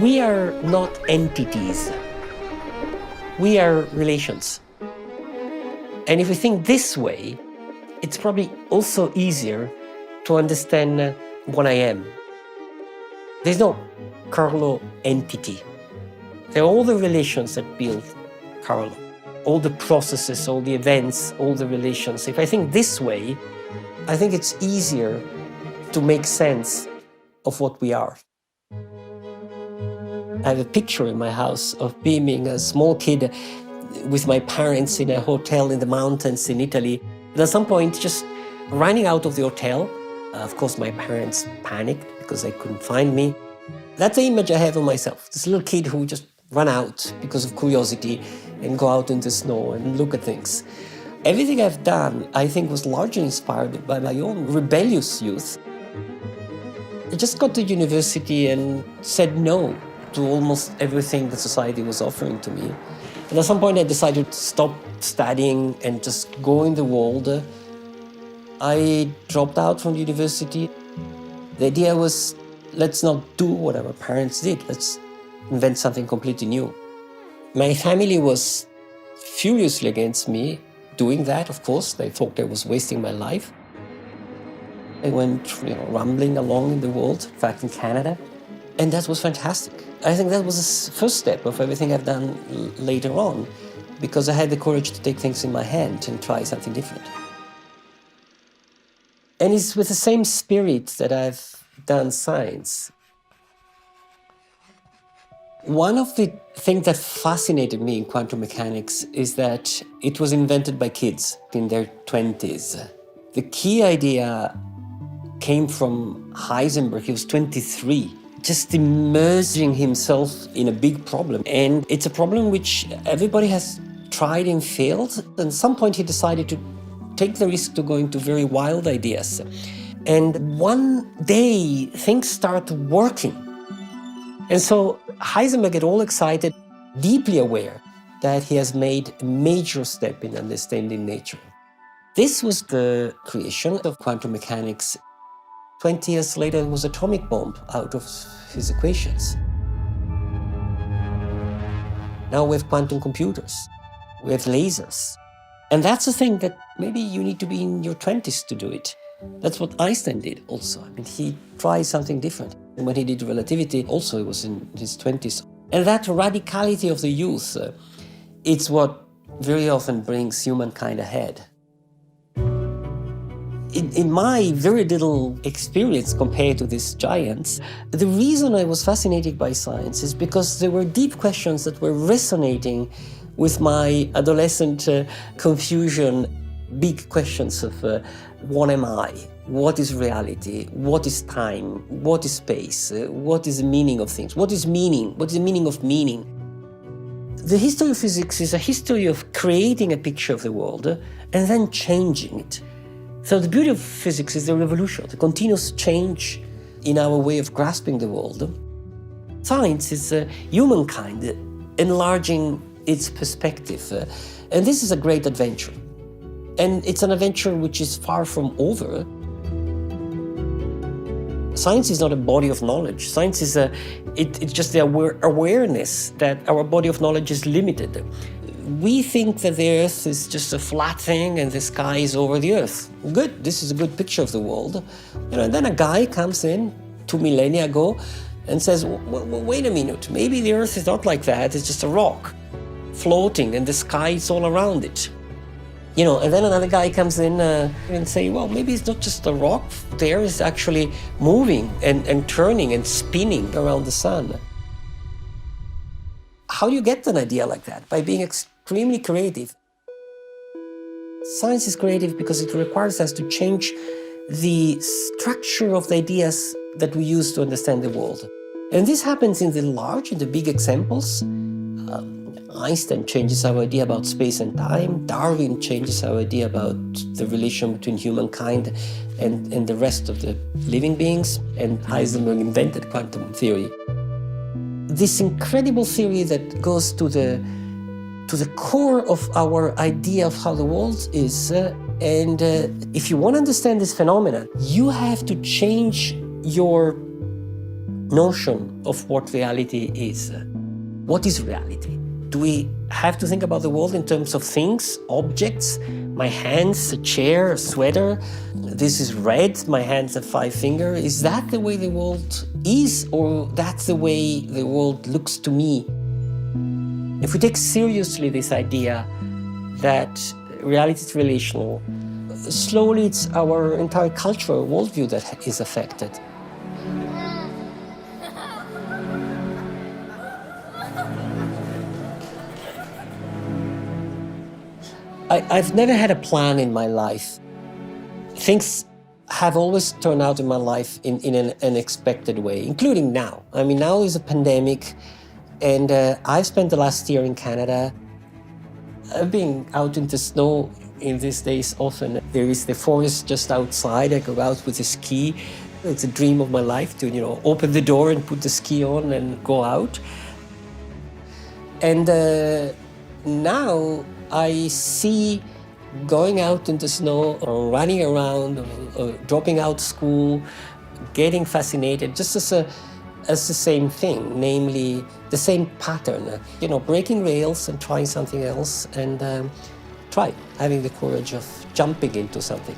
We are not entities. We are relations. And if we think this way, it's probably also easier to understand what I am. There's no Carlo entity. There are all the relations that build Carlo. All the processes, all the events, all the relations. If I think this way, I think it's easier to make sense of what we are. I have a picture in my house of being a small kid with my parents in a hotel in the mountains in Italy. And at some point, just running out of the hotel. Of course, my parents panicked because they couldn't find me. That's the image I have of myself. This little kid who just ran out because of curiosity and go out in the snow and look at things. Everything I've done, I think, was largely inspired by my own rebellious youth. I just got to university and said no to almost everything that society was offering to me. And at some point I decided to stop studying and just go in the world. I dropped out from university. The idea was, let's not do what our parents did. Let's invent something completely new. My family was furiously against me doing that, of course. They thought I was wasting my life. I went, rumbling along in the world, in fact, in Canada. And that was fantastic. I think that was the first step of everything I've done later on, because I had the courage to take things in my hand and try something different. And it's with the same spirit that I've done science. One of the things that fascinated me in quantum mechanics is that it was invented by kids in their 20s. The key idea came from Heisenberg. He was 23, just immersing himself in a big problem. And it's a problem which everybody has tried and failed. And at some point he decided to take the risk to go into very wild ideas. And one day things start working. And so Heisenberg got all excited, deeply aware that he has made a major step in understanding nature. This was the creation of quantum mechanics. 20 years later, it was an atomic bomb out of his equations. Now we have quantum computers, we have lasers. And that's the thing that maybe you need to be in your 20s to do it. That's what Einstein did also. I mean, he tried something different. And when he did relativity, also he was in his 20s. And that radicality of the youth, it's what very often brings humankind ahead. In my very little experience compared to these giants, the reason I was fascinated by science is because there were deep questions that were resonating with my adolescent confusion, big questions of what am I? What is reality? What is time? What is space? What is the meaning of things? What is meaning? What is the meaning of meaning? The history of physics is a history of creating a picture of the world and then changing it. So the beauty of physics is the revolution, the continuous change in our way of grasping the world. Science is humankind enlarging its perspective. And this is a great adventure. And it's an adventure which is far from over. Science is not a body of knowledge. Science is it's just the awareness that our body of knowledge is limited. We think that the Earth is just a flat thing and the sky is over the Earth. Good, this is a good picture of the world. And then a guy comes in 2 millennia ago and says, wait a minute, maybe the Earth is not like that, it's just a rock floating and the sky is all around it. And then another guy comes in and say, well, maybe it's not just a rock, the Earth is actually moving and turning and spinning around the sun. How do you get an idea like that? By being extremely creative. Science is creative because it requires us to change the structure of the ideas that we use to understand the world. And this happens in the big examples. Einstein changes our idea about space and time. Darwin changes our idea about the relation between humankind and the rest of the living beings. And Heisenberg invented quantum theory. This incredible theory that goes to the core of our idea of how the world is. And if you want to understand this phenomenon, you have to change your notion of what reality is. What is reality? Do we have to think about the world in terms of things, objects? My hands, a chair, a sweater. This is red, my hands have 5 fingers. Is that the way the world is, or that's the way the world looks to me? If we take seriously this idea that reality is relational, slowly it's our entire cultural worldview that is affected. I've never had a plan in my life. Things have always turned out in my life in an unexpected way, including now. I mean, now is a pandemic, and I've spent the last year in Canada. I've been out in the snow in these days often. There is the forest just outside. I go out with a ski. It's a dream of my life to, open the door and put the ski on and go out. And now I see going out in the snow or running around or dropping out school, getting fascinated just as the same thing, namely the same pattern, breaking rails and trying something else and having the courage of jumping into something.